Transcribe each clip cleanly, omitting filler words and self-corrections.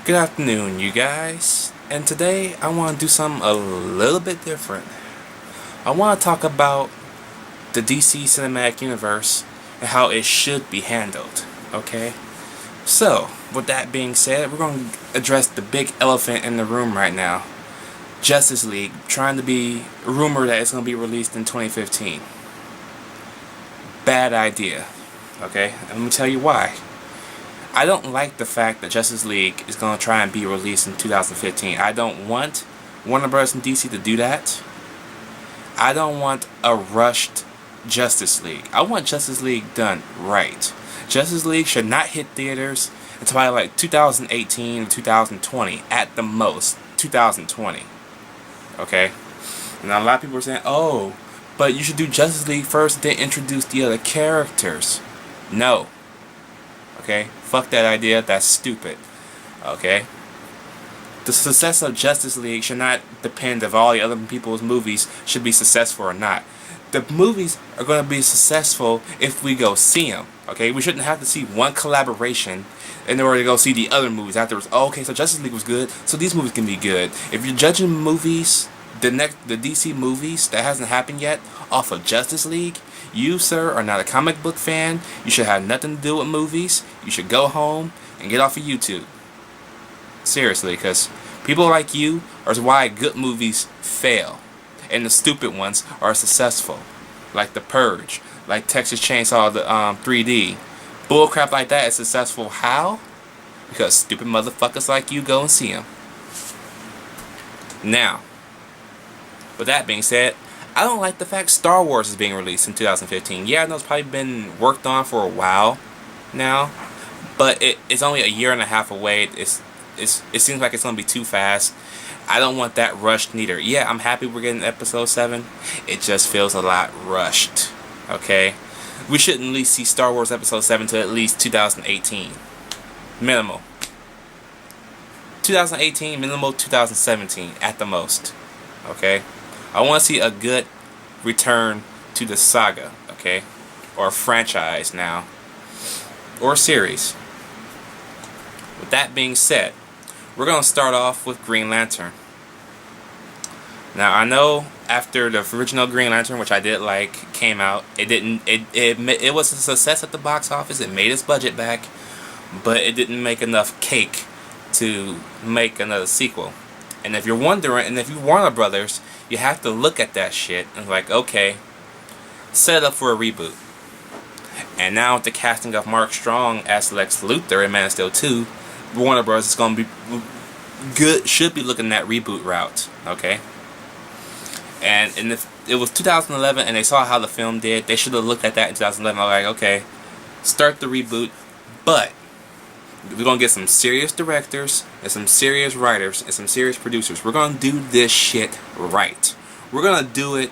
Good afternoon, you guys. And today I want to do something a little bit different. I want to talk about the DC Cinematic Universe and how it should be handled. Okay? So, with that being said, we're going to address the big elephant in the room right now. Justice League trying to be rumored that it's going to be released in 2015. Bad idea. Okay? And let me tell you why. I don't like the fact that Justice League is going to try and be released in 2015. I don't want Warner Bros. And DC to do that. I don't want a rushed Justice League. I want Justice League done right. Justice League should not hit theaters until probably like 2018 or 2020 at the most. 2020. Okay? Now a lot of people are saying, oh, but you should do Justice League first, then introduce the other characters. No. Okay? Fuck that idea. That's stupid. Okay? The success of Justice League should not depend if all the other people's movies should be successful or not. The movies are going to be successful if we go see them. Okay? We shouldn't have to see one collaboration in order to go see the other movies afterwards. Oh, okay, so Justice League was good, so these movies can be good. If you're judging movies, the DC movies that hasn't happened yet, off of Justice League, you, sir, are not a comic book fan. You should have nothing to do with movies. You should go home and get off of YouTube. Seriously, because people like you are why good movies fail. And the stupid ones are successful. Like The Purge. Like Texas Chainsaw 3D. Bullcrap like that is successful. How? Because stupid motherfuckers like you go and see them. Now, with that being said, I don't like the fact Star Wars is being released in 2015. Yeah, I know it's probably been worked on for a while now, but it's only a year and a half away. It seems like it's going to be too fast. I don't want that rushed neither. Yeah, I'm happy we're getting episode 7. It just feels a lot rushed. Okay? We shouldn't at least see Star Wars episode 7 to at least 2018. Minimal. 2018, minimal 2017 at the most. Okay? I want to see a good return to the saga, okay? Or franchise now. Or series. With that being said, we're going to start off with Green Lantern. Now, I know after the original Green Lantern, which I did like, came out, it was a success at the box office. It made its budget back, but it didn't make enough cake to make another sequel. And if you're wondering, and if you're Warner Brothers, you have to look at that shit and like, okay, set it up for a reboot. And now with the casting of Mark Strong as Lex Luthor in Man of Steel 2, Warner Bros. Is going to be good, should be looking at reboot route, okay? And if it was 2011 and they saw how the film did, they should have looked at that in 2011. I'm like, okay, start the reboot, but we're going to get some serious directors and some serious writers and some serious producers. We're going to do this shit right. We're going to do it.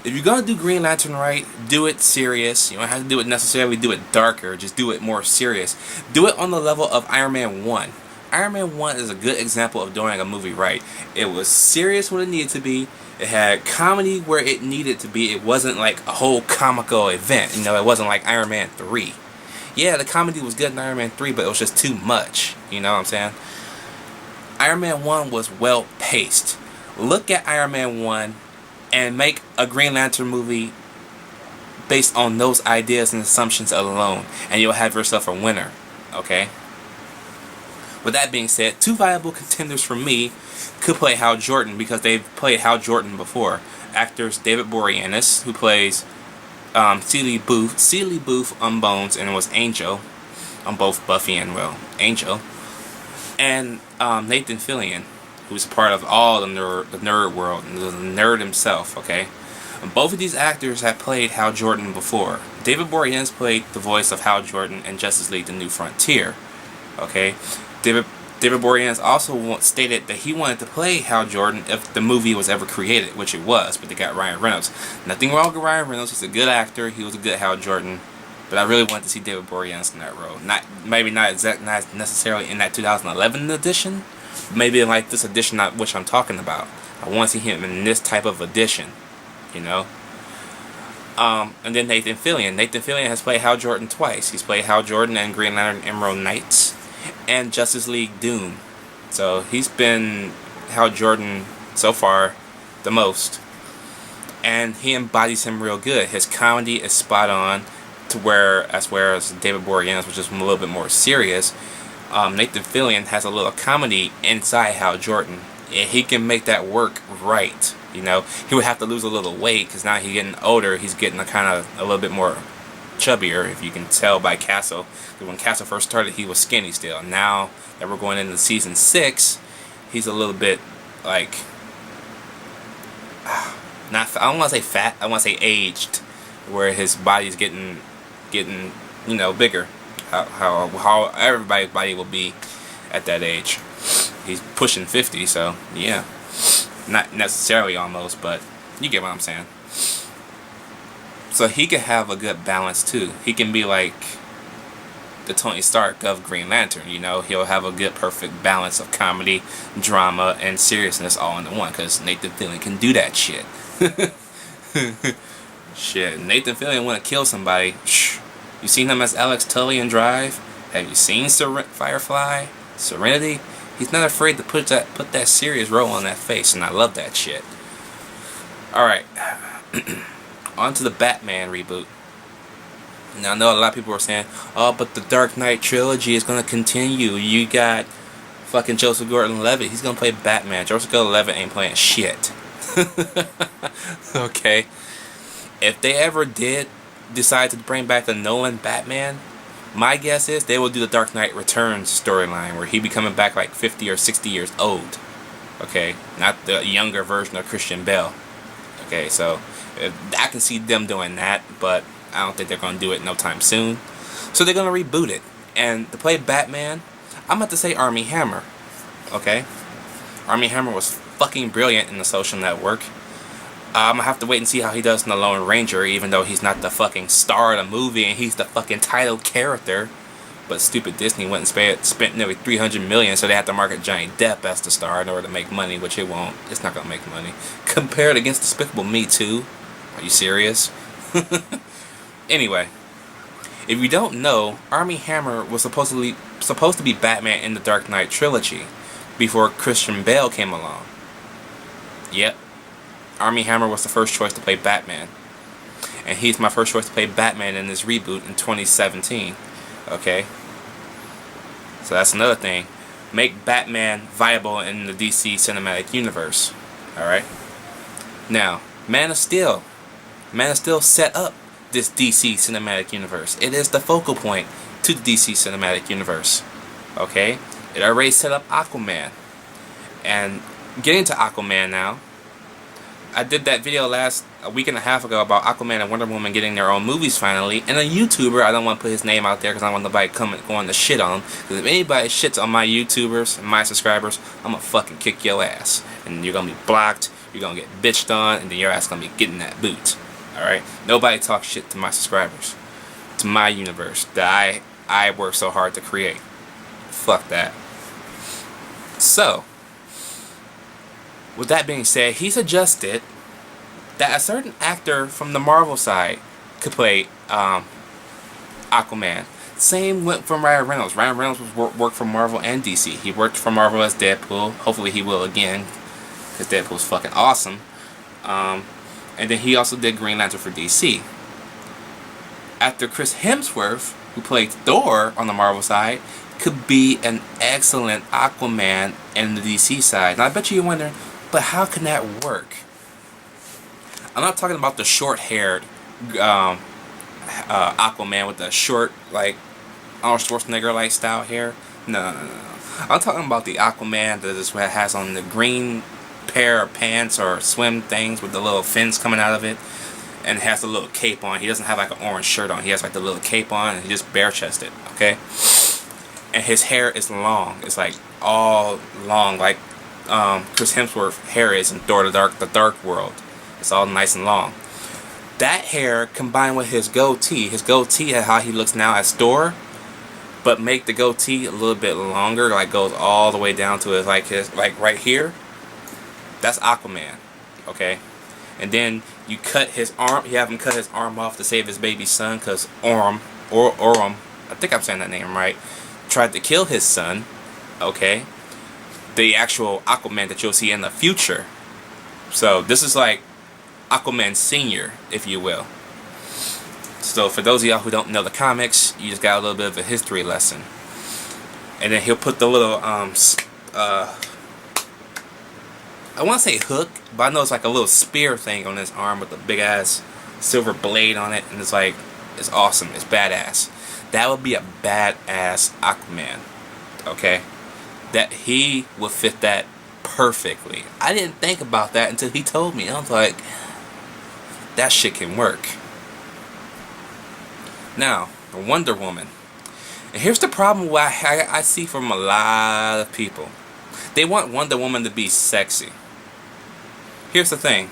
If you're going to do Green Lantern right, do it serious. You don't have to do it necessarily do it darker. Just do it more serious. Do it on the level of Iron Man 1. Iron Man 1 is a good example of doing a movie right. It was serious when it needed to be. It had comedy where it needed to be. It wasn't like a whole comical event. You know, it wasn't like Iron Man 3. Yeah, the comedy was good in Iron Man 3, but it was just too much. You know what I'm saying? Iron Man 1 was well paced. Look at Iron Man 1 and make a Green Lantern movie based on those ideas and assumptions alone, and you'll have yourself a winner. Okay? With that being said, 2 viable contenders for me could play Hal Jordan because they've played Hal Jordan before. Actors David Boreanaz, who plays Celie Booth on Bones and was Angel on both Buffy and, well, Angel. And Nathan Fillion, who's a part of all the nerd world, and the nerd himself, okay? And both of these actors have played Hal Jordan before. David Boreanaz played the voice of Hal Jordan in Justice League The New Frontier, okay? David Boreanaz also stated that he wanted to play Hal Jordan if the movie was ever created, which it was, but they got Ryan Reynolds. Nothing wrong with Ryan Reynolds, he's a good actor, he was a good Hal Jordan, but I really wanted to see David Boreanaz in that role. Maybe not necessarily in that 2011 edition, maybe in like this edition which I'm talking about. I want to see him in this type of edition, you know? And then Nathan Fillion. Nathan Fillion has played Hal Jordan twice. He's played Hal Jordan in Green Lantern Emerald Knights and Justice League Doom. So he's been Hal Jordan so far the most, and he embodies him real good. His comedy is spot on, to whereas David Boreanaz was just a little bit more serious. Nathan Fillion has a little comedy inside Hal Jordan, and he can make that work right. You know, he would have to lose a little weight because now he's getting older. He's getting a little bit more chubbier, if you can tell by Castle. When Castle first started, he was skinny still. Now that we're going into season 6, he's a little bit like not. I don't want to say fat. I want to say aged, where his body's getting bigger. How everybody's body will be at that age. He's pushing 50, so yeah. Not necessarily almost, but you get what I'm saying. So he can have a good balance too. He can be like the Tony Stark of Green Lantern, you know. He'll have a good, perfect balance of comedy, drama, and seriousness all into one, because Nathan Fillion can do that shit. Shit, Nathan Fillion want to kill somebody. You seen him as Alex Tully in Drive? Have you seen Firefly? Serenity? He's not afraid to put that serious role on that face, and I love that shit. Alright. On to the Batman reboot. Now I know a lot of people are saying, oh, but the Dark Knight trilogy is going to continue. You got fucking Joseph Gordon-Levitt. He's going to play Batman. Joseph Gordon-Levitt ain't playing shit. Okay. If they ever did decide to bring back the Nolan Batman, my guess is they will do the Dark Knight Returns storyline, where he be coming back like 50 or 60 years old. Okay, not the younger version of Christian Bale. Okay, so I can see them doing that, but I don't think they're going to do it no time soon. So they're going to reboot it. And to play Batman, I'm about to say Armie Hammer. Okay? Armie Hammer was fucking brilliant in The Social Network. I'm going to have to wait and see how he does in The Lone Ranger, even though he's not the fucking star of the movie and he's the fucking title character. But stupid Disney went and spent nearly $300 million, so they have to market Johnny Depp as the star in order to make money, which it won't. It's not going to make money. Compared against Despicable Me 2. Are you serious? Anyway, if you don't know, Armie Hammer was supposed to be Batman in the Dark Knight trilogy before Christian Bale came along. Yep. Armie Hammer was the first choice to play Batman. And he's my first choice to play Batman in this reboot in 2017. Okay? So that's another thing. Make Batman viable in the DC Cinematic Universe. Alright? Now, Man of Steel. Man of Steel set up this DC Cinematic Universe. It is the focal point to the DC Cinematic Universe. Okay? It already set up Aquaman. And getting to Aquaman now, I did that video a week and a half ago about Aquaman and Wonder Woman getting their own movies finally, and a YouTuber, I don't want to put his name out there because I don't want nobody going to shit on him, because if anybody shits on my YouTubers and my subscribers, I'm going to fucking kick your ass, and you're going to be blocked, you're going to get bitched on, and then your ass going to be getting that boot. Alright? Nobody talks shit to my subscribers, to my universe that I work so hard to create. Fuck that. So, with that being said, he suggested that a certain actor from the Marvel side could play Aquaman. Same went from Ryan Reynolds. Ryan Reynolds worked for Marvel and DC. He worked for Marvel as Deadpool. Hopefully he will again, because Deadpool's fucking awesome. And then he also did Green Lantern for DC. After Chris Hemsworth, who played Thor on the Marvel side, could be an excellent Aquaman in the DC side. Now I bet you're wondering, but how can that work? I'm not talking about the short-haired Aquaman with the short, like, Arnold Schwarzenegger-like style hair. No. I'm talking about the Aquaman that has on the green pair of pants or swim things with the little fins coming out of it, and has a little cape on. He doesn't have like an orange shirt on. He has like the little cape on, and he's just bare-chested, okay? And his hair is long. It's like all long, like Chris Hemsworth's hair is in Thor: The Dark World. It's all nice and long. That hair combined with his goatee how he looks now as Thor, but make the goatee a little bit longer, like goes all the way down to his like right here. That's Aquaman, okay? And then you cut his arm. You have him cut his arm off to save his baby son, because Orm, I think I'm saying that name right, tried to kill his son, okay? the actual Aquaman that you'll see in the future. So this is like Aquaman Senior, if you will. So for those of y'all who don't know the comics, you just got a little bit of a history lesson. And then he'll put the little I want to say hook, but I know it's like a little spear thing on his arm with a big ass silver blade on it, and it's like, it's awesome, it's badass. That would be a badass Aquaman, okay? That he would fit that perfectly. I didn't think about that until he told me. I was like, that shit can work. Now, Wonder Woman. And here's the problem I see from a lot of people. They want Wonder Woman to be sexy. Here's the thing.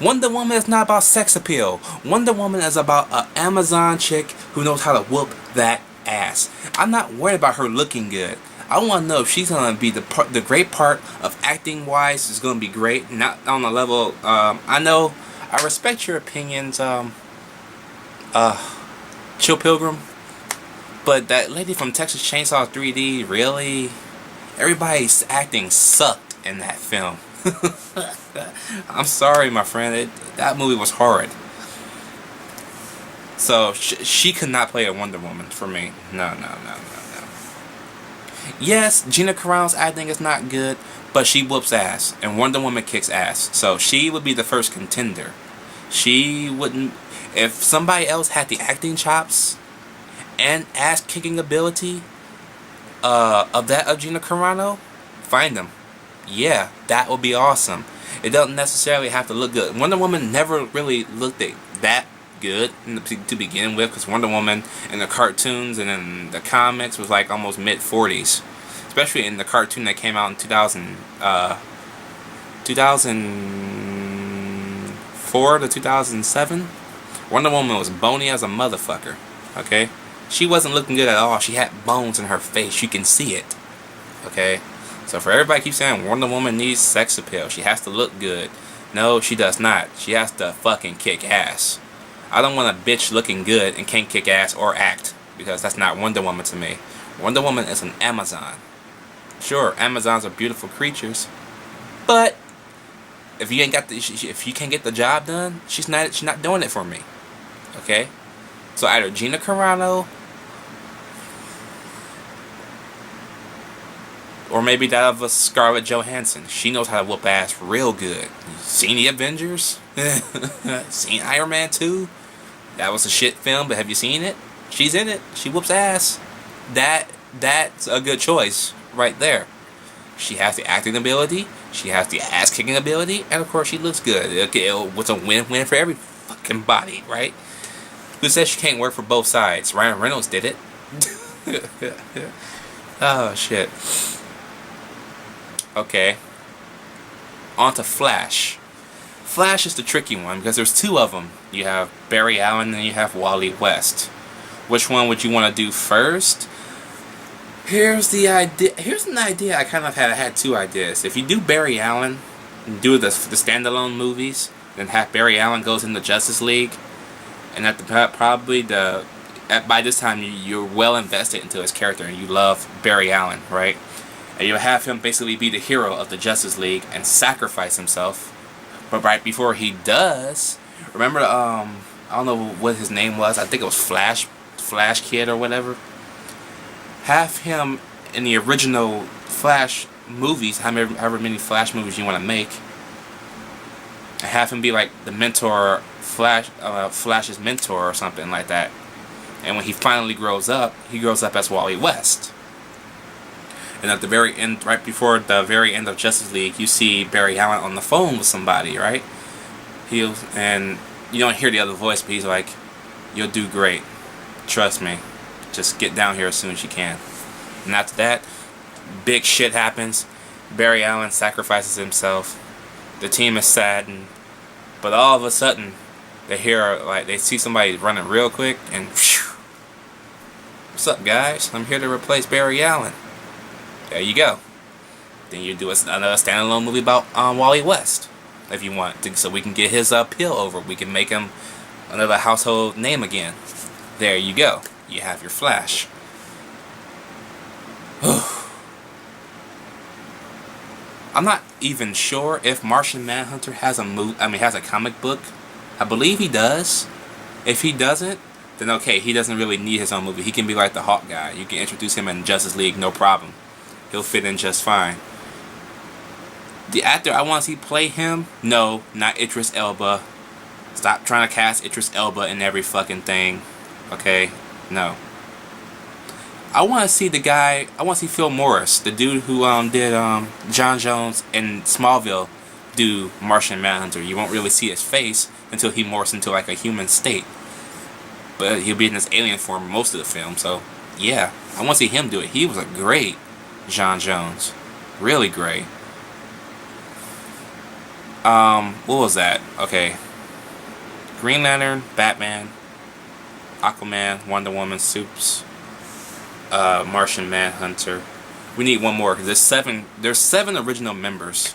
Wonder Woman is not about sex appeal. Wonder Woman is about an Amazon chick who knows how to whoop that ass. I'm not worried about her looking good. I want to know if she's going to be the great part of acting wise is going to be great. Not on the level, I know, I respect your opinions, Chill Pilgrim. But that lady from Texas Chainsaw 3D, really? Everybody's acting sucked in that film. I'm sorry, my friend. That movie was horrid. So she could not play a Wonder Woman for me. No. Yes, Gina Carano's acting is not good, but she whoops ass, and Wonder Woman kicks ass. So she would be the first contender. She wouldn't. If somebody else had the acting chops and ass kicking ability of Gina Carano, find them. Yeah, that would be awesome. It doesn't necessarily have to look good. Wonder Woman never really looked that good to begin with, because Wonder Woman in the cartoons and in the comics was like almost mid-40s. Especially in the cartoon that came out in 2004 to 2007. Wonder Woman was bony as a motherfucker. Okay? She wasn't looking good at all. She had bones in her face. You can see it. Okay? So for everybody keeps saying Wonder Woman needs sex appeal, she has to look good. No, she does not. She has to fucking kick ass. I don't want a bitch looking good and can't kick ass or act, because that's not Wonder Woman to me. Wonder Woman is an Amazon. Sure, Amazons are beautiful creatures, but if you ain't got if you can't get the job done, she's not doing it for me. Okay? So either Gina Carano, or maybe that of a Scarlett Johansson. She knows how to whoop ass real good. You seen the Avengers? Seen Iron Man 2? That was a shit film, but have you seen it? She's in it. She whoops ass. That's a good choice right there. She has the acting ability. She has the ass kicking ability, and of course she looks good. It's a win-win for every fucking body, right? Who says she can't work for both sides? Ryan Reynolds did it. Oh shit. Okay. On to Flash. Flash is the tricky one because there's two of them. You have Barry Allen and you have Wally West. Which one would you want to do first? Here's the idea. Here's an idea. I kind of had two ideas. If you do Barry Allen, and do the standalone movies, then have Barry Allen goes in the Justice League, and at by this time you're well invested into his character and you love Barry Allen, right? And you'll have him basically be the hero of the Justice League and sacrifice himself. But right before he does, remember, I don't know what his name was. I think it was Flash Kid or whatever. Have him in the original Flash movies, however many Flash movies you want to make, and have him be like the mentor, Flash's mentor or something like that. And when he finally grows up, he grows up as Wally West. And at the very end, right before the very end of Justice League, you see Barry Allen on the phone with somebody, right? And you don't hear the other voice, but he's like, "You'll do great. Trust me. Just get down here as soon as you can." And after that, big shit happens. Barry Allen sacrifices himself. The team is saddened. But all of a sudden, they see somebody running real quick, and whew, "What's up, guys? I'm here to replace Barry Allen." There you go. Then you do another standalone movie about Wally West, if you want, so we can get his appeal over. We can make him another household name again. There you go. You have your Flash. I'm not even sure if Martian Manhunter has has a comic book. I believe he does. If he doesn't, then okay, he doesn't really need his own movie. He can be like the Hawk guy. You can introduce him in Justice League, no problem. He'll fit in just fine. The actor I want to see play him, no, not Idris Elba. Stop trying to cast Idris Elba in every fucking thing. Okay? No. I want to see the guy, I want to see Phil Morris, the dude who did John Jones in Smallville, do Martian Manhunter. You won't really see his face until he morphs into like a human state. But he'll be in this alien form most of the film, so yeah. I want to see him do it. He was a great John Jones. Really great. What was that? Okay. Green Lantern, Batman, Aquaman, Wonder Woman, Supes, Martian Manhunter. We need one more, because there's seven original members.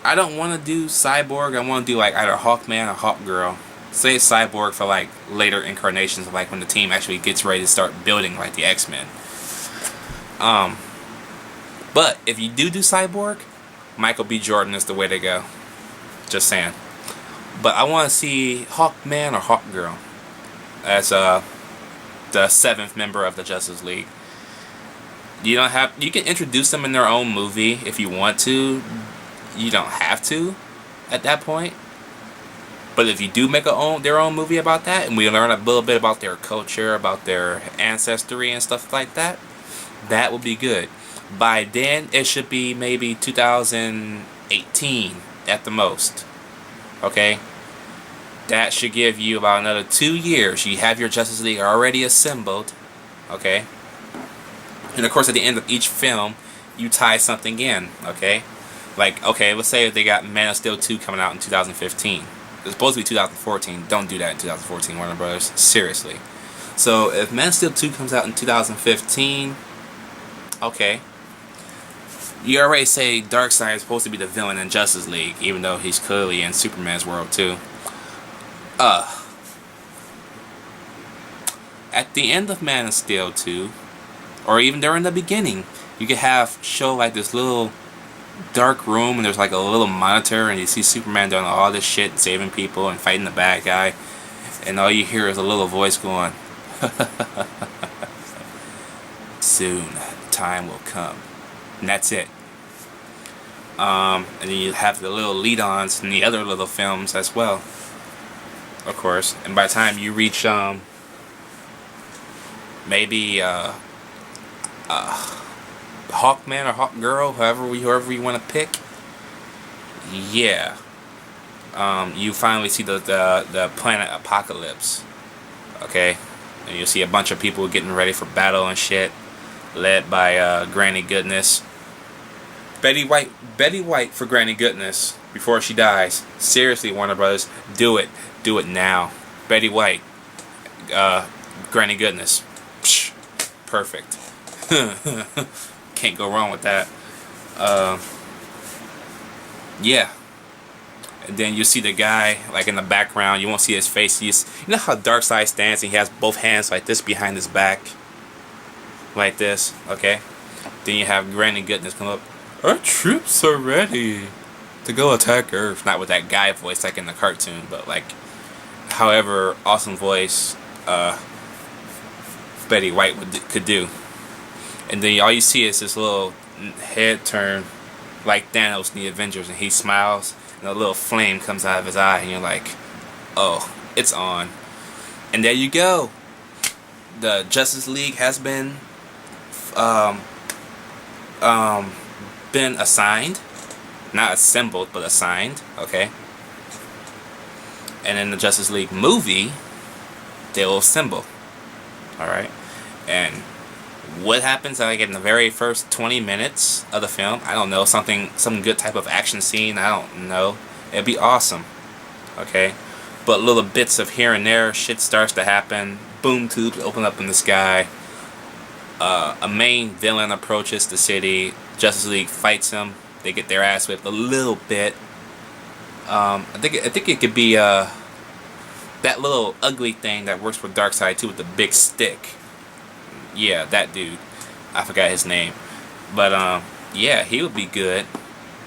I don't want to do Cyborg. I want to do like either Hawkman or Hawkgirl. Save Cyborg for like later incarnations of like when the team actually gets ready to start building like the X-Men. But if you do Cyborg, Michael B. Jordan is the way to go. Just saying. But I want to see Hawkman or Hawkgirl as the seventh member of the Justice League. You can introduce them in their own movie if you want to. You don't have to at that point. But if you do make their own movie about that, and we learn a little bit about their culture, about their ancestry and stuff like that, that will be good. By then, it should be maybe 2018 at the most. Okay? That should give you about another 2 years. You have your Justice League already assembled. Okay? And of course, at the end of each film, you tie something in. Okay? Like, okay, let's say they got Man of Steel 2 coming out in 2015. It's supposed to be 2014. Don't do that in 2014, Warner Brothers. Seriously. So, if Man of Steel 2 comes out in 2015, okay. You already say Darkseid is supposed to be the villain in Justice League, even though he's clearly in Superman's world too. At the end of Man of Steel 2, or even during the beginning, you could show like this little dark room, and there's like a little monitor, and you see Superman doing all this shit, saving people and fighting the bad guy, and all you hear is a little voice going, "Soon, time will come." And that's it. And then you have the little lead-ons in the other little films as well, of course. And by the time you reach maybe Hawkman or Hawkgirl, whoever you want to pick, yeah, you finally see the planet apocalypse. Okay, and you'll see a bunch of people getting ready for battle and shit, led by Granny Goodness. Betty White for Granny Goodness before she dies. Seriously, Warner Brothers, do it now. Betty White, Granny Goodness, psh, perfect. Can't go wrong with that. Yeah. And then you see the guy like in the background. You won't see his face. You know how Darkseid stands and he has both hands like this behind his back, like this. Okay. Then you have Granny Goodness come up. Our troops are ready to go attack Earth. Not with that guy voice like in the cartoon, but like however awesome voice Betty White could do. And then all you see is this little head turn like Thanos in the Avengers, and he smiles and a little flame comes out of his eye, and you're like, oh, it's on. And there you go. The Justice League has been assigned, not assembled, but assigned. Okay. And in the Justice League movie, they'll assemble. All right. And what happens like in the very first 20 minutes of the film? I don't know. Some good type of action scene. I don't know. It'd be awesome. Okay. But little bits of here and there, shit starts to happen. Boom tubes open up in the sky. A main villain approaches the city. Justice League fights him. They get their ass whipped a little bit. I think it could be that little ugly thing that works for Darkseid too, with the big stick. Yeah, that dude. I forgot his name. But yeah, he would be good.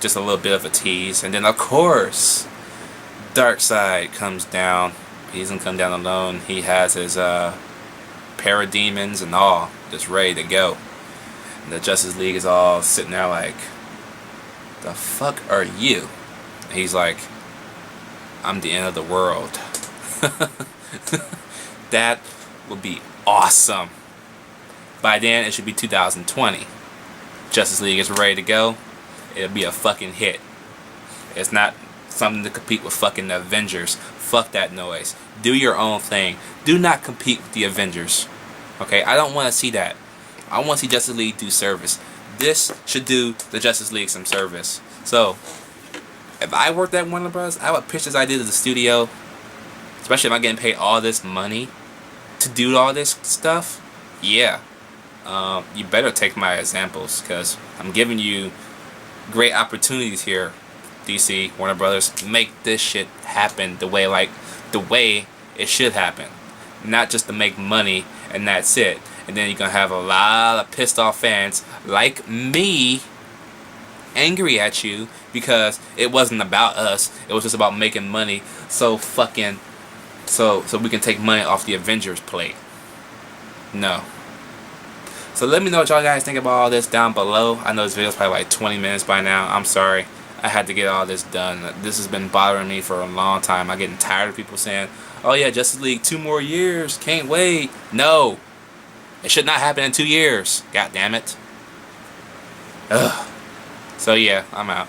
just a little bit of a tease. And then of course, Darkseid comes down. He doesn't come down alone. He has his parademons and all just ready to go. And the Justice League is all sitting there like, the fuck are you? And he's like, I'm the end of the world. That would be awesome. By then it should be 2020. Justice League is ready to go. It'll be a fucking hit. It's not something to compete with fucking the Avengers. Fuck that noise. Do your own thing. Do not compete with the Avengers. Okay, I don't want to see that. I want to see Justice League do service. This should do the Justice League some service. So, if I worked at Warner Bros., I would pitch this idea to the studio. Especially if I'm getting paid all this money to do all this stuff. Yeah. You better take my examples, because I'm giving you great opportunities here. DC, Warner Brothers, make this shit happen the way it should happen. Not just to make money and that's it. And then you're gonna have a lot of pissed off fans like me angry at you because it wasn't about us. It was just about making money so we can take money off the Avengers plate. No. So let me know what y'all guys think about all this down below. I know this video's probably like 20 minutes by now. I'm sorry. I had to get all this done. This has been bothering me for a long time. I'm getting tired of people saying, oh yeah, Justice League 2 more years. Can't wait. No. It should not happen in 2 years. God damn it. Ugh. So yeah, I'm out.